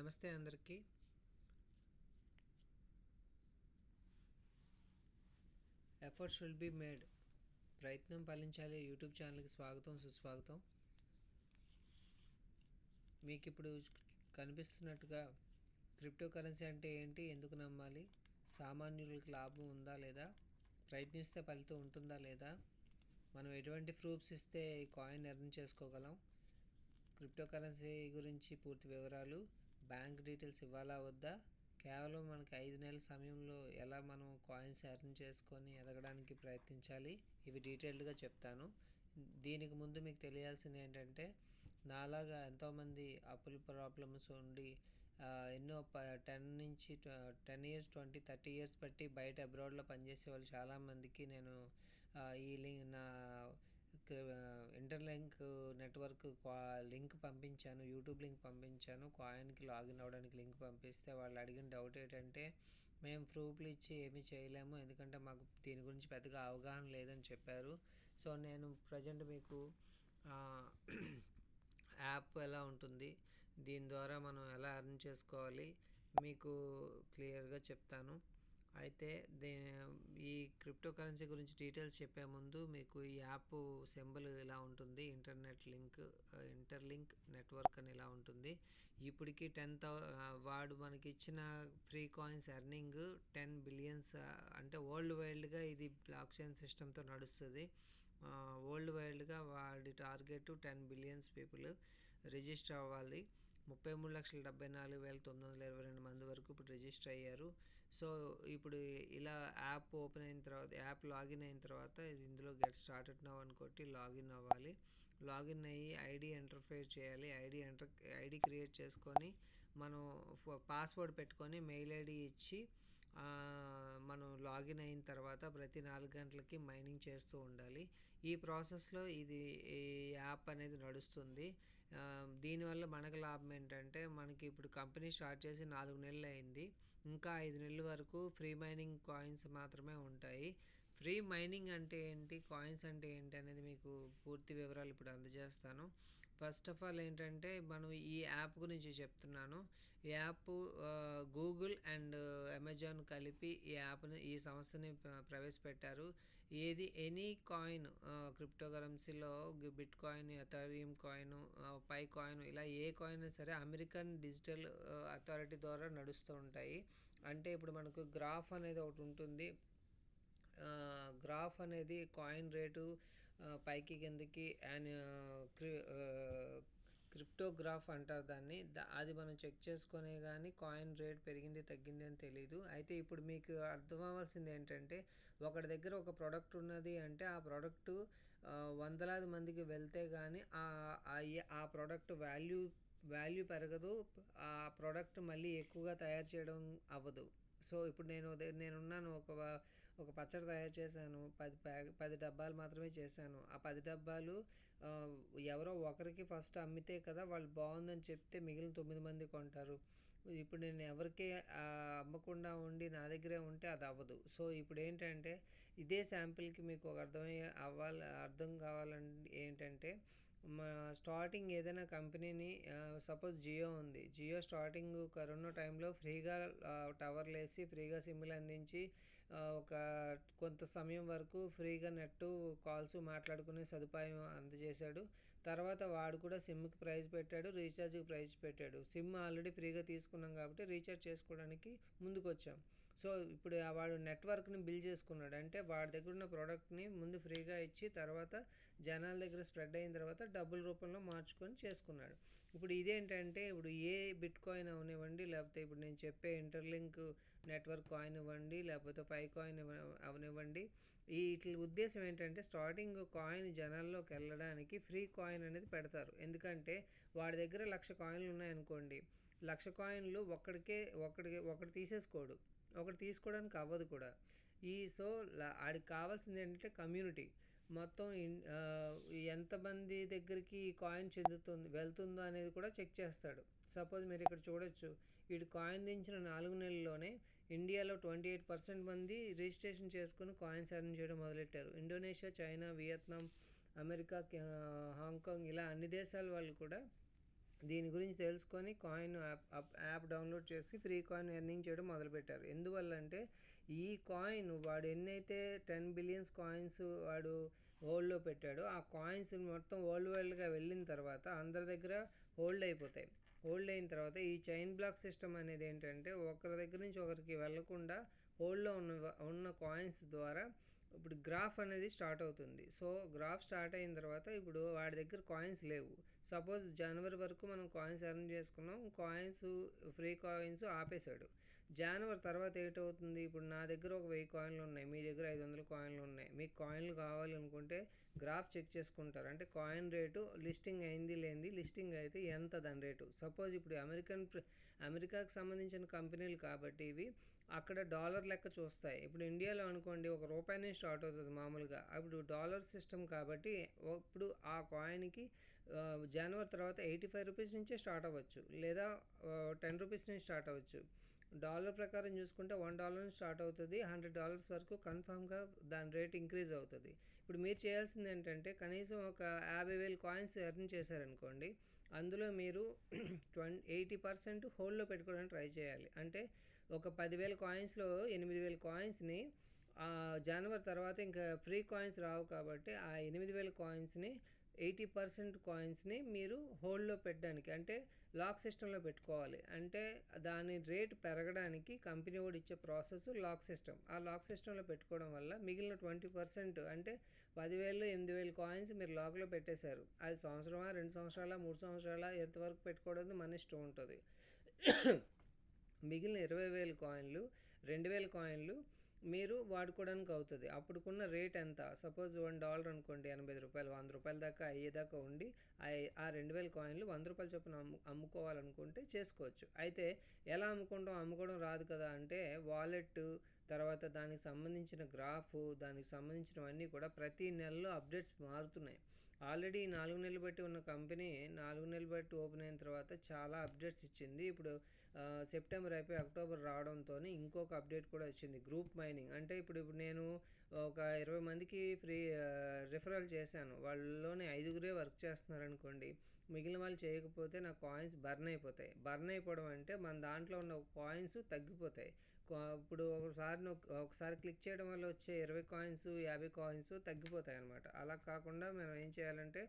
నమస్తే అందరికీ. Effort should be made. ప్రయత్నం ఫలించాలి యూట్యూబ్ ఛానల్కి స్వాగతం, సుస్వాగతం. మీకు ఇప్పుడు కనిపిస్తున్నట్టుగా క్రిప్టో కరెన్సీ అంటే ఏంటి, ఎందుకు నమ్మాలి, సామాన్యులకు లాభం ఉందా లేదా, ప్రయత్నిస్తే ఫలితం ఉంటుందా లేదా, మనం ఎటువంటి ప్రూఫ్స్ ఇస్తే ఈ కాయిన్ ఎర్న్ చేసుకోగలం, క్రిప్టో కరెన్సీ గురించి పూర్తి వివరాలు, బ్యాంక్ డీటెయిల్స్ ఇవ్వాలా వద్దా, కేవలం మనకి 5 నెలల సమయంలో ఎలా మనం కాయిన్స్ ఎర్న్ చేసుకొని ఎదగడానికి ప్రయత్నించాలి, ఇవి డీటెయిల్డ్గా చెప్తాను. దీనికి ముందు మీకు తెలియాల్సింది ఏంటంటే, నాలాగా ఎంతోమంది అప్పుల ప్రాబ్లమ్స్ ఉండి ఎన్నో 10 ఇయర్స్ 20-30 ఇయర్స్ బట్టి బయట అబ్రాడ్లో పనిచేసే వాళ్ళు చాలామందికి నేను ఈ నా ఇంటర్లింక్ నెట్వర్క్ లింక్ పంపించాను, యూట్యూబ్ లింక్ పంపించాను. కాయిన్కి లాగిన్ అవ్వడానికి లింక్ పంపిస్తే వాళ్ళు అడిగిన డౌట్ ఏంటంటే, మేము ప్రూఫ్లు ఇచ్చి ఏమీ చేయలేము, ఎందుకంటే మాకు దీని గురించి పెద్దగా అవగాహన లేదని చెప్పారు. సో నేను ప్రజెంట్ మీకు యాప్ ఎలా ఉంటుంది, దీని ద్వారా మనం ఎలా ఎర్న్ చేసుకోవాలి మీకు క్లియర్గా చెప్తాను. అయితే ఈ క్రిప్టో కరెన్సీ గురించి డీటెయిల్స్ చెప్పే ముందు మీకు ఈ యాప్ సింబల్ ఇలా ఉంటుంది, ఇంటర్లింక్ నెట్వర్క్ అని ఇలా ఉంటుంది. ఇప్పటికి వాడు మనకి ఇచ్చిన ఫ్రీ కాయిన్స్ ఎర్నింగ్ 10 బిలియన్స్, అంటే వరల్డ్ వైడ్గా ఇది బ్లాక్ చైన్ సిస్టమ్తో నడుస్తుంది. వరల్డ్ వైడ్గా వాడి టార్గెట్ 10 బిలియన్స్ పీపుల్ రిజిస్టర్ అవ్వాలి. 33,74,922 మంది వరకు ఇప్పుడు రిజిస్టర్ అయ్యారు. సో ఇప్పుడు ఇలా యాప్ ఓపెన్ అయిన తర్వాత, యాప్ లాగిన్ అయిన తర్వాత ఇందులో గెట్ స్టార్టెడ్ నౌ అని కొట్టి లాగిన్ అవ్వాలి. లాగిన్ అయ్యి ఐడి ఎంటర్ఫేర్ చేయాలి. ఐడి క్రియేట్ చేసుకొని మనం పాస్వర్డ్ పెట్టుకొని మెయిల్ ఐడి ఇచ్చి మనం లాగిన్ అయిన తర్వాత ప్రతి 4 గంటలకి మైనింగ్ చేస్తూ ఉండాలి. ఈ ప్రాసెస్లో ఈ యాప్ అనేది నడుస్తుంది. దీనివల్ల మనకు లాభం ఏంటంటే, మనకి ఇప్పుడు కంపెనీ స్టార్ట్ చేసి 4 నెలలు అయింది, ఇంకా 5 నెలల వరకు ఫ్రీ మైనింగ్ కాయిన్స్ మాత్రమే ఉంటాయి. ఫ్రీ మైనింగ్ అంటే ఏంటి, కాయిన్స్ అంటే ఏంటి అనేది మీకు పూర్తి వివరాలు ఇప్పుడు అందజేస్తాను. ఫస్ట్ ఆఫ్ ఆల్ ఏంటంటే, మనం ఈ యాప్ గురించి చెప్తున్నాను. ఈ యాప్ గూగుల్ అండ్ అమెజాన్ కలిపి ఈ సంస్థని ప్రవేశపెట్టారు. ఎనీ కాయిన్ క్రిప్టో కరెన్సీలో Bitcoin, Ethereum coin, pi coin, ఇలా ఏ కాయిన్ అయినా సరే అమెరికన్ డిజిటల్ అథారిటీ ద్వారా నడుస్తూ ఉంటాయి. అంటే ఇప్పుడు మనకు గ్రాఫ్ అనేది ఒకటి ఉంటుంది. గ్రాఫ్ అనేది కాయిన్ రేటు పైకి కిందకి క్రిప్టోగ్రాఫ్ అంటారు దాన్ని. అది మనం చెక్ చేసుకునే కానీ కాయిన్ రేట్ పెరిగింది తగ్గింది అని తెలియదు. అయితే ఇప్పుడు మీకు అర్థం అవ్వాల్సింది ఏంటంటే, ఒకటి దగ్గర ఒక ప్రోడక్ట్ ఉన్నది అంటే ఆ ప్రోడక్ట్ వందలాది మందికి వెళ్తే కానీ ఆ ప్రోడక్ట్ వాల్యూ పెరగదు, ఆ ప్రోడక్ట్ మళ్ళీ ఎక్కువగా తయారు చేయడం అవ్వదు. సో ఇప్పుడు నేనున్నాను, ఒక పచ్చడి తయారు చేశాను, 10 డబ్బాలు మాత్రమే చేశాను. ఆ 10 డబ్బాలు ఎవరో ఒకరికి ఫస్ట్ అమ్మితే కదా వాళ్ళు బాగుందని చెప్తే మిగిలిన 9 మంది కొంటారు. ఇప్పుడు నేను ఎవరికి అమ్మకుండా ఉండి నా దగ్గరే ఉంటే అది అవ్వదు. సో ఇప్పుడు ఏంటంటే, ఇదే శాంపిల్కి మీకు ఒక అర్థం కావాలంటే ఏంటంటే, స్టార్టింగ్ ఏదైనా కంపెనీని, సపోజ్ జియో ఉంది, జియో స్టార్టింగ్ కరోనా టైంలో ఫ్రీగా టవర్లు వేసి ఫ్రీగా సిమ్లు అందించి కొంత సమయం వరకు ఫ్రీగా నెట్ కాల్స్ మాట్లాడుకునే సదుపాయం అందజేశాడు. తర్వాత వాడు కూడా సిమ్కి ప్రైస్ పెట్టాడు, రీఛార్జ్కి ప్రైస్ పెట్టాడు. సిమ్ ఆల్రెడీ ఫ్రీగా తీసుకున్నాం కాబట్టి రీఛార్జ్ చేసుకోవడానికి ముందుకు వచ్చాం. సో ఇప్పుడు వాడు నెట్వర్క్ని బిల్డ్ చేసుకున్నాడు, అంటే వాడి దగ్గర ఉన్న ప్రోడక్ట్ని ముందు ఫ్రీగా ఇచ్చి తర్వాత జనాల దగ్గర స్ప్రెడ్ అయిన తర్వాత డబ్బుల రూపంలో మార్చుకొని చేసుకున్నాడు. ఇప్పుడు ఇదేంటంటే, ఇప్పుడు ఏ బిట్ కాయిన్ అవనివ్వండి, లేకపోతే ఇప్పుడు నేను చెప్పే ఇంటర్లింక్ నెట్వర్క్ కాయిన్ ఇవ్వండి, లేకపోతే పై కాయిన్ అవనివ్వండి, వీటి ఉద్దేశం ఏంటంటే, స్టార్టింగ్ కాయిన్ జనాల్లోకి వెళ్ళడానికి ఫ్రీ కాయిన్ అనేది పెడతారు. ఎందుకంటే వాడి దగ్గర 1,00,000 కాయిన్లు ఉన్నాయనుకోండి, 1,00,000 కాయిన్లు ఒకటి తీసేసుకోడు, ఒకటి తీసుకోవడానికి అవ్వదు కూడా. సో ఆడికి కావాల్సింది ఏంటంటే కమ్యూనిటీ మొత్తం, ఎంతమంది దగ్గరికి ఈ కాయిన్ వెళ్తుందో అనేది కూడా చెక్ చేస్తాడు. సపోజ్ మీరు ఇక్కడ చూడొచ్చు, వీడు కాయిన్ దించిన 4 నెలల్లోనే ఇండియాలో 28% మంది రిజిస్ట్రేషన్ చేసుకుని కాయిన్స్ ఎర్న్ చేయడం మొదలెట్టారు. Indonesia, China, Vietnam, America, Hong Kong, ఇలా అన్ని దేశాల వాళ్ళు కూడా దీని గురించి తెలుసుకొని కాయిన్ యాప్ డౌన్లోడ్ చేసి ఫ్రీ కాయిన్ ఎర్నింగ్ చేయడం మొదలుపెట్టారు. ఎందువల్ల అంటే ఈ కాయిన్ వాడు ఎన్నైతే 10 బిలియన్స్ కాయిన్స్ వాడు హోల్డ్లో పెట్టాడో ఆ కాయిన్స్ మొత్తం వరల్డ్ వైడ్గా వెళ్ళిన తర్వాత అందరి దగ్గర హోల్డ్ అయిపోతాయి. హోల్డ్ అయిన తర్వాత ఈ చైన్ బ్లాక్ సిస్టమ్ అనేది ఏంటంటే ఒకరి దగ్గర నుంచి ఒకరికి వెళ్ళకుండా హోల్డ్లో ఉన్న కాయిన్స్ ద్వారా ఇప్పుడు గ్రాఫ్ అనేది స్టార్ట్ అవుతుంది. సో గ్రాఫ్ స్టార్ట్ అయిన తర్వాత ఇప్పుడు వాడి దగ్గర కాయిన్స్ లేవు. సపోజ్ జనవరి వరకు మనం కాయిన్స్ ఎర్న్ చేసుకున్నాం, కాయిన్స్ ఫ్రీ కాయిన్స్ ఆపేశాడు. జనవరి తర్వాత ఏంటవుతుంది, ఇప్పుడు నా దగ్గర ఒక 1000 కాయిన్లు ఉన్నాయి, మీ దగ్గర 500 కాయిన్లు ఉన్నాయి. మీకు కాయిన్లు కావాలనుకుంటే గ్రాఫ్ చెక్ చేసుకుంటారు. అంటే కాయిన్ రేటు లిస్టింగ్ అయింది లేనిది, లిస్టింగ్ అయితే ఎంత దాని రేటు. సపోజ్ ఇప్పుడు అమెరికాకి సంబంధించిన కంపెనీలు కాబట్టి ఇవి అక్కడ డాలర్ లెక్క చూస్తాయి. ఇప్పుడు ఇండియాలో అనుకోండి ఒక రూపాయి నుంచి స్టార్ట్ అవుతుంది మామూలుగా. అప్పుడు డాలర్ సిస్టమ్ కాబట్టి ఇప్పుడు ఆ కాయిన్కి జనవరి తర్వాత 85 రూపీస్ నుంచే స్టార్ట్ అవ్వచ్చు, లేదా 10 రూపీస్ నుంచి స్టార్ట్ అవ్వచ్చు. డాలర్ ప్రకారం చూసుకుంటే $1 నుంచి స్టార్ట్ అవుతుంది, $100 వరకు కన్ఫామ్గా దాని రేట్ ఇంక్రీజ్ అవుతుంది. ఇప్పుడు మీరు చేయాల్సింది ఏంటంటే కనీసం ఒక 50,000 కాయిన్స్ ఎర్న్ చేశారనుకోండి, అందులో మీరు 80% హోల్డ్లో పెట్టుకోవడానికి ట్రై చేయాలి. అంటే ఒక 10,000 కాయిన్స్లో 8,000 కాయిన్స్ని జనవరి తర్వాత ఇంకా ఫ్రీ కాయిన్స్ రావు కాబట్టి ఆ 8,000 కాయిన్స్ని 80% కాయిన్స్ని మీరు హోల్డ్లో పెట్టడానికి అంటే లాక్ సిస్టంలో పెట్టుకోవాలి. అంటే దాని రేట్ పెరగడానికి కంపెనీ వాడు ఇచ్చే ప్రాసెస్ లాక్ సిస్టమ్. ఆ లాక్ సిస్టంలో పెట్టుకోవడం వల్ల మిగిలిన 20% అంటే 10,000 8,000 కాయిన్స్ మీరు లాక్లో పెట్టేశారు. అది సంవత్సరమా 2 సంవత్సరాల 3 సంవత్సరాల ఎంతవరకు పెట్టుకోవడం మన ఇష్టం ఉంటుంది. మిగిలిన 20,000 కాయిన్లు 2,000 కాయిన్లు మీరు వాడుకోవడానికి అవుతుంది. అప్పుడుకున్న రేట్ ఎంత, సపోజ్ $1 అనుకోండి, 85 రూపాయలు, 100 రూపాయల దాకా అయ్యేదాకా ఉండి ఆ 2,000 కాయిన్లు 100 రూపాయల చొప్పున అమ్ముకోవాలనుకుంటే చేసుకోవచ్చు. అయితే ఎలా అమ్ముకోవడం రాదు కదా అంటే వాలెట్, తర్వాత దానికి సంబంధించిన గ్రాఫ్, దానికి సంబంధించినవన్నీ కూడా ప్రతి నెలలో అప్డేట్స్ మారుతున్నాయి. ఆల్రెడీ 4 నెలలు బట్టి ఉన్న కంపెనీ 4 నెలలు బట్టి ఓపెన్ అయిన తర్వాత చాలా అప్డేట్స్ ఇచ్చింది. ఇప్పుడు సెప్టెంబర్ అయిపోయి అక్టోబర్ రావడంతో ఇంకొక అప్డేట్ కూడా వచ్చింది, గ్రూప్ మైనింగ్. అంటే ఇప్పుడు నేను ఒక 20 మందికి ఫ్రీ రిఫరల్ చేశాను, వాళ్ళలోనే 5గురే వర్క్ చేస్తున్నారు అనుకోండి, మిగిలిన వాళ్ళు చేయకపోతే నా కాయిన్స్ బర్న్ అయిపోతాయి. బర్న్ అయిపోవడం అంటే మన దాంట్లో ఉన్న కాయిన్స్ తగ్గిపోతాయి. ఇప్పుడు ఒకసారి క్లిక్ చేయడం వల్ల వచ్చే 20 కాయిన్స్ 50 కాయిన్స్ తగ్గిపోతాయి అన్నమాట. అలా కాకుండా మనం ఏం చేయాలంటే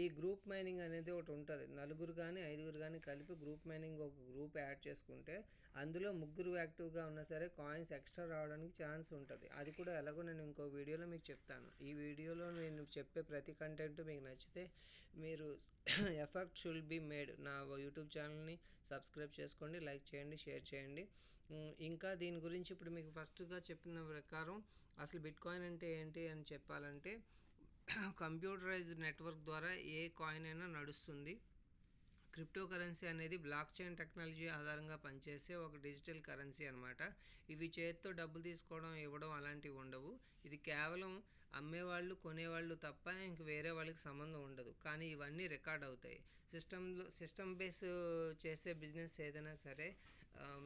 ఈ గ్రూప్ మైనింగ్ అనేది ఒకటి ఉంటుంది. 4 కానీ 5 కానీ కలిపి గ్రూప్ మైనింగ్ ఒక గ్రూప్ యాడ్ చేసుకుంటే అందులో 3 యాక్టివ్గా ఉన్నా సరే కాయిన్స్ ఎక్స్ట్రా రావడానికి ఛాన్స్ ఉంటుంది. అది కూడా ఎలాగో నేను ఇంకో వీడియోలో మీకు చెప్తాను. ఈ వీడియోలో నేను చెప్పే ప్రతి కంటెంట్ మీకు నచ్చితే మీరు ఎఫర్ట్ షుల్ బి మేడ్ నా యూట్యూబ్ ఛానల్ని సబ్స్క్రైబ్ చేసుకోండి, లైక్ చేయండి, షేర్ చేయండి. ఇంకా దీని గురించి ఇప్పుడు మీకు ఫస్ట్గా చెప్పిన ప్రకారం అసలు బిట్ కాయిన్ అంటే ఏంటి అని చెప్పాలంటే కంప్యూటరైజ్డ్ నెట్వర్క్ ద్వారా ఏ కాయిన్ అయినా నడుస్తుంది. క్రిప్టో కరెన్సీ అనేది బ్లాక్ చైన్ టెక్నాలజీ ఆధారంగా పనిచేసే ఒక డిజిటల్ కరెన్సీ అనమాట. ఇవి చేతితో డబ్బులు తీసుకోవడం ఇవ్వడం అలాంటివి ఉండవు. ఇది కేవలం అమ్మేవాళ్ళు కొనేవాళ్ళు తప్ప ఇంక వేరే వాళ్ళకి సంబంధం ఉండదు. కానీ ఇవన్నీ రికార్డ్ అవుతాయి. సిస్టమ్ బేస్ చేసే బిజినెస్ ఏదైనా సరే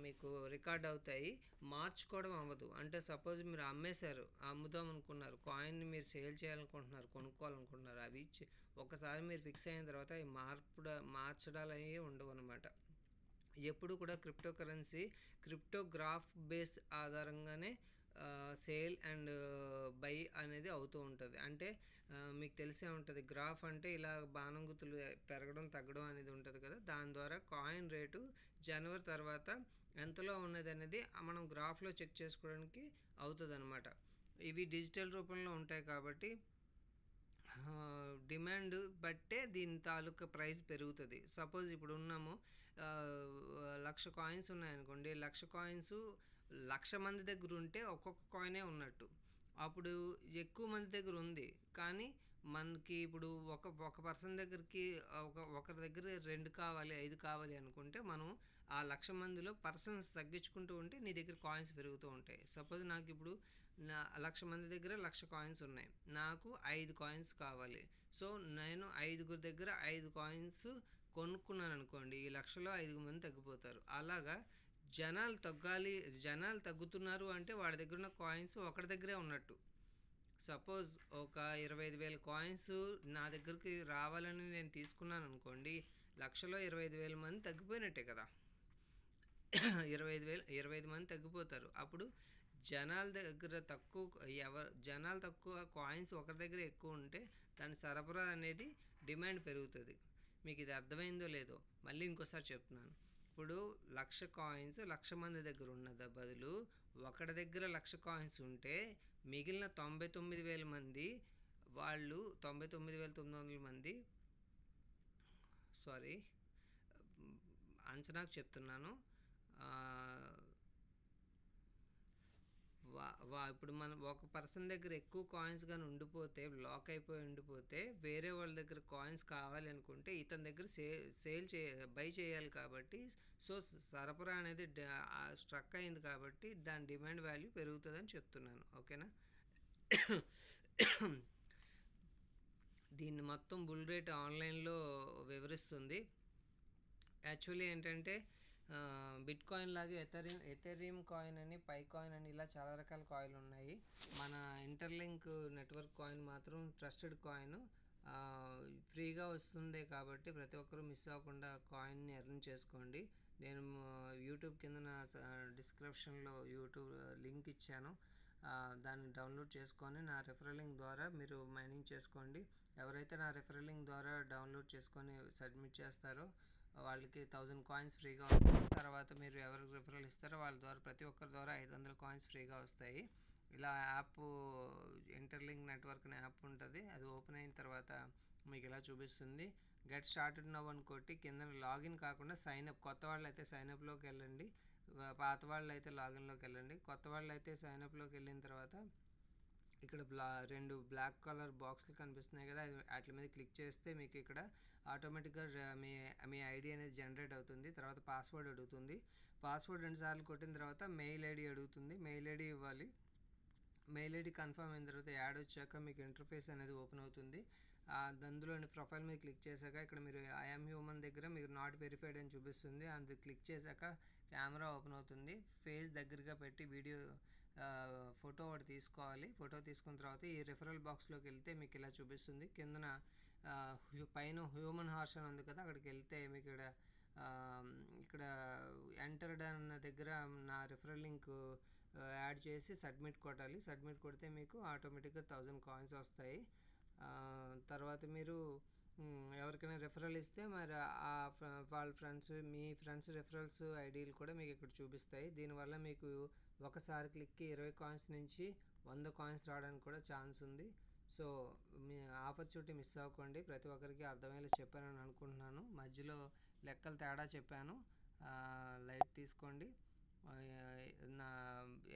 మీకు రికార్డ్ అవుతాయి, మార్చుకోవడం అవ్వదు. అంటే సపోజ్ మీరు అమ్మేశారు, అమ్ముదాం అనుకున్నారు, కాయిన్ని మీరు సేల్ చేయాలనుకుంటున్నారు, కొనుక్కోవాలనుకుంటున్నారు, అవి ఒకసారి మీరు ఫిక్స్ అయిన తర్వాత అవి మార్చడాలు అవి ఉండవు అనమాట. ఎప్పుడు కూడా క్రిప్టో కరెన్సీ క్రిప్టోగ్రాఫ్ బేస్ ఆధారంగానే సేల్ అండ్ బై అనేది అవుతూ ఉంటుంది. అంటే మీకు తెలిసే ఉంటుంది, గ్రాఫ్ అంటే ఇలా బాణం గుర్తులు పెరగడం తగ్గడం అనేది ఉంటుంది కదా, దాని ద్వారా కాయిన్ రేటు జనవరి తర్వాత ఎంతలో ఉన్నది అనేది మనం గ్రాఫ్లో చెక్ చేసుకోవడానికి అవుతుంది అనమాట. ఇవి డిజిటల్ రూపంలో ఉంటాయి కాబట్టి డిమాండ్ బట్టే దీని తాలూకా ప్రైస్ పెరుగుతుంది. సపోజ్ ఇప్పుడు ఉన్నాము 1,00,000 కాయిన్స్ ఉన్నాయనుకోండి, 1,00,000 కాయిన్స్ 1,00,000 మంది దగ్గర ఉంటే ఒక్కొక్క కాయినే ఉన్నట్టు. అప్పుడు ఎక్కువ మంది దగ్గర ఉంది కానీ మనకి ఇప్పుడు ఒక పర్సన్ దగ్గరికి ఒకరి దగ్గర 2 కావాలి 5 కావాలి అనుకుంటే మనం ఆ 1,00,000 మందిలో పర్సన్స్ తగ్గించుకుంటూ ఉంటే నీ దగ్గర కాయిన్స్ పెరుగుతూ ఉంటాయి. సపోజ్ నాకు ఇప్పుడు 1,00,000 మంది దగ్గర 1,00,000 కాయిన్స్ ఉన్నాయి, నాకు 5 కాయిన్స్ కావాలి. సో నేను 5గురి దగ్గర 5 కాయిన్స్ కొనుక్కున్నాను అనుకోండి, ఈ 1,00,000లో 5 మంది తగ్గిపోతారు. అలాగా జనాలు తగ్గుతున్నారు అంటే వాడి దగ్గర ఉన్న కాయిన్స్ ఒకటి దగ్గరే ఉన్నట్టు. సపోజ్ ఒక 25,000 కాయిన్స్ నా దగ్గరికి రావాలని నేను తీసుకున్నాను అనుకోండి, లక్షలో 25,000 మంది తగ్గిపోయినట్టే కదా. 25 మంది తగ్గిపోతారు. అప్పుడు జనాల దగ్గర తక్కువ జనాలు తక్కువ, కాయిన్స్ ఒకరి దగ్గర ఎక్కువ ఉంటే దాని సరఫరా అనేది డిమాండ్ పెరుగుతుంది. మీకు ఇది అర్థమైందో లేదో మళ్ళీ ఇంకోసారి చెప్తున్నాను. ఇప్పుడు 1,00,000 కాయిన్స్ 1,00,000 మంది దగ్గర ఉన్నది బదులు ఒకటి దగ్గర 1,00,000 కాయిన్స్ ఉంటే మిగిలిన 99,000 మంది వాళ్ళు 99,900 మంది, సారీ అంచనాకు చెప్తున్నాను. ఇప్పుడు మనం ఒక పర్సన్ దగ్గర ఎక్కువ కాయిన్స్ కానీ ఉండిపోతే, బ్లాక్ అయిపోయి ఉండిపోతే, వేరే వాళ్ళ దగ్గర కాయిన్స్ కావాలి అనుకుంటే ఇతని దగ్గర బై చేయాలి కాబట్టి, సో సరఫరా అనేది స్ట్రక్ అయింది కాబట్టి దాని డిమాండ్ వాల్యూ పెరుగుతుందని చెప్తున్నాను. ఓకేనా. దీన్ని మొత్తం బుల్ రేట్ ఆన్లైన్లో వివరిస్తుంది. యాక్చువల్లీ ఏంటంటే బిట్ కాయిన్ లాగే ఎథెరియం కాయిన్ అని, పై కాయిన్ అని ఇలా చాలా రకాల కాయిన్లు ఉన్నాయి. మన ఇంటర్లింక్ నెట్వర్క్ కాయిన్ మాత్రం ట్రస్టెడ్ కాయిన్, ఫ్రీగా వస్తుంది కాబట్టి ప్రతి ఒక్కరూ మిస్ అవ్వకుండా కాయిన్ని ఎర్న్ చేసుకోండి. నేను యూట్యూబ్ కింద డిస్క్రిప్షన్లో యూట్యూబ్ లింక్ ఇచ్చాను. దాన్ని డౌన్లోడ్ చేసుకొని నా రెఫరల్ లింక్ ద్వారా మీరు మైనింగ్ చేసుకోండి. ఎవరైతే నా రెఫరల్ లింక్ ద్వారా డౌన్లోడ్ చేసుకొని సబ్మిట్ చేస్తారో వాళ్ళకి 1000 కాయిన్స్ ఫ్రీగా వస్తాయి. తర్వాత మీరు ఎవరికి రిఫరల్ ఇస్తారో వాళ్ళ ద్వారా ప్రతి ఒక్కరి ద్వారా 500 కాయిన్స్ ఫ్రీగా వస్తాయి. ఇలా యాప్ ఇంటర్లింక్ నెట్వర్క్ అనే యాప్ ఉంటుంది. అది ఓపెన్ అయిన తర్వాత మీకు ఇలా చూపిస్తుంది. గెట్ స్టార్టెడ్ నౌ అని కొట్టి కింద లాగిన్ కాకుండా సైన్అప్, కొత్త వాళ్ళు అయితే సైన్అప్లోకి వెళ్ళండి, పాత వాళ్ళు అయితే లాగిన్లోకి వెళ్ళండి. కొత్త వాళ్ళు అయితే సైన్అప్లోకి వెళ్ళిన తర్వాత ఇక్కడ 2 బ్లాక్ కలర్ బాక్స్లు కనిపిస్తున్నాయి కదా, వాటి మీద క్లిక్ చేస్తే మీకు ఇక్కడ ఆటోమేటిక్గా మీ ఐడి అనేది జనరేట్ అవుతుంది. తర్వాత పాస్వర్డ్ అడుగుతుంది. పాస్వర్డ్ 2 సార్లు కొట్టిన తర్వాత మెయిల్ ఐడి అడుగుతుంది. మెయిల్ ఐడి ఇవ్వాలి. మెయిల్ ఐడి కన్ఫర్మ్ అయిన తర్వాత యాడ్ వచ్చాక మీకు ఇంటర్ఫేస్ అనేది ఓపెన్ అవుతుంది. అందులోని ప్రొఫైల్ మీద క్లిక్ చేశాక ఇక్కడ మీరు ఐఎమ్ హ్యూమన్ దగ్గర మీరు నాట్ వెరిఫైడ్ అని చూపిస్తుంది. అందుకు క్లిక్ చేశాక కెమెరా ఓపెన్ అవుతుంది. ఫేస్ దగ్గరగా పెట్టి వీడియో ఫోటో ఒకటి తీసుకోవాలి. ఫోటో తీసుకున్న తర్వాత ఈ రిఫరల్ బాక్స్లోకి వెళ్తే మీకు ఇలా చూపిస్తుంది. కిందన పైన హ్యూమన్ హార్స్ అని ఉంది కదా, అక్కడికి వెళ్తే మీకు ఇక్కడ ఎంటర్డ్ అన్న దగ్గర నా రిఫరల్ లింక్ యాడ్ చేసి సబ్మిట్ కొట్టాలి. సబ్మిట్ కొడితే మీకు ఆటోమేటిక్గా 1000 కాయిన్స్ వస్తాయి. తర్వాత మీరు ఎవరికైనా రిఫరల్ ఇస్తే మరి వాళ్ళ మీ ఫ్రెండ్స్ రిఫరల్స్ ఐడీలు కూడా మీకు ఇక్కడ చూపిస్తాయి. దీనివల్ల మీకు ఒకసారి క్లిక్కి 20 కాయిన్స్ నుంచి 100 కాయిన్స్ రావడానికి కూడా ఛాన్స్ ఉంది. సో మీ ఆపర్చునిటీ మిస్ అవ్వకండి. ప్రతి ఒక్కరికి అర్థమయ్యేలా చెప్పానని అనుకుంటున్నాను. మధ్యలో లెక్కలు తేడా చెప్పాను, లైట్ తీసుకోండి.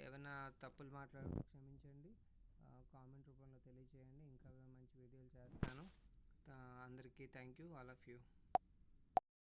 ఏమైనా తప్పులు మాట్లాడితే క్షమించండి. కామెంట్ రూపంలో తెలియజేయండి. ఇంకా మంచి వీడియోలు చేస్తాను. అందరికీ thank you, all of you.